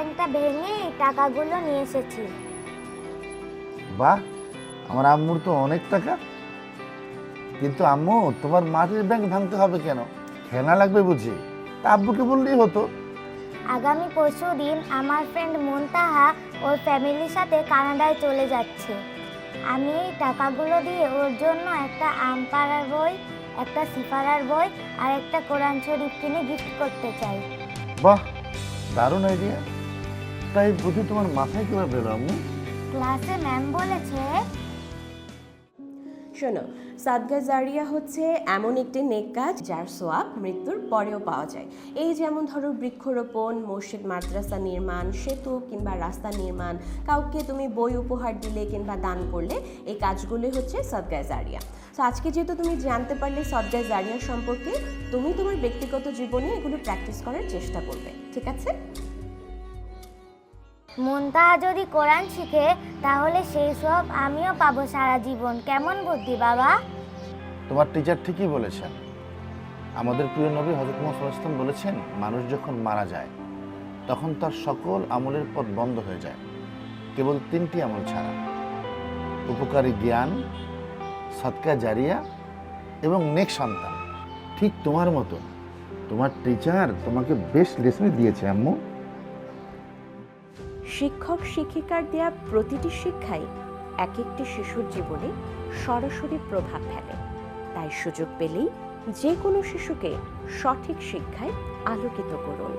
ব্যাংকটা ভেঙে এই টাকাগুলো নিয়ে এসেছি। বাহ, আমার আম্মুর তো অনেক টাকা। কিন্তু আম্মু, তোমার মাটির ব্যাংক ভাঙতে হবে কেন? খেলনা লাগবে বুঝি? তা আব্বুকে বললেই হতো। আগামী পরশুদিন আমার ফ্রেন্ড মুনতাহা ওর ফ্যামিলির সাথে কানাডায় চলে যাচ্ছে। আমি এই টাকাগুলো দিয়ে ওর জন্য একটা আম পাড়ার বই, একটা সিফারার বই আর একটা কোরআন শরীফ কিনে গিফট করতে চাই। বাহ, দারুণ আইডিয়া। তাই বুদ্ধি তোমার মাথায় কিভাবে এলো আম্মু? ক্লাসে ম্যাম বলেছে। শোনো, সাদকা জারিয়া হচ্ছে এমন একটি নেক কাজ যার সোয়াব মৃত্যুর পরেও পাওয়া যায়। এই যেমন ধরো বৃক্ষরোপণ, মসজিদ মাদ্রাসা নির্মাণ, সেতু কিংবা রাস্তা নির্মাণ, কাউকে তুমি বই উপহার দিলে কিংবা দান করলে, এই কাজগুলি হচ্ছে সাদকা জারিয়া। তো আজকে যেহেতু তুমি জানতে পারলে সাদকা জারিয়া সম্পর্কে, তুমি তোমার ব্যক্তিগত জীবনে এগুলো প্র্যাকটিস করার চেষ্টা করবে, ঠিক আছে? মুনতাহা যদি কোরআন শিখে তাহলে সেই সব আমিও পাবো সারা জীবন। কেমন বুদ্ধি বাবা? তোমার টিচার ঠিকই বলেছেন। আমাদের প্রিয় নবী হযরত মুহাম্মদ সাল্লাল্লাহু আলাইহি ওয়াসাল্লাম বলেছেন, মানুষ যখন মারা যায় তখন তার সকল আমলের পথ বন্ধ হয়ে যায়, কেবল 3টি আমল ছাড়া: উপকারী জ্ঞান, সদকা জারিয়া এবং নেক সন্তান। ঠিক তোমার মতো তোমার টিচার তোমাকে বেশ লেসন দিয়েছে আম্মু। শিক্ষক শিক্ষিকার দেয়া প্রতিটি শিক্ষাই এক একটি শিশুর জীবনে সরাসরি প্রভাব ফেলে। তাই সুযোগ পেলেই যে কোনো শিশুকে সঠিক শিক্ষায় আলোকিত করুন।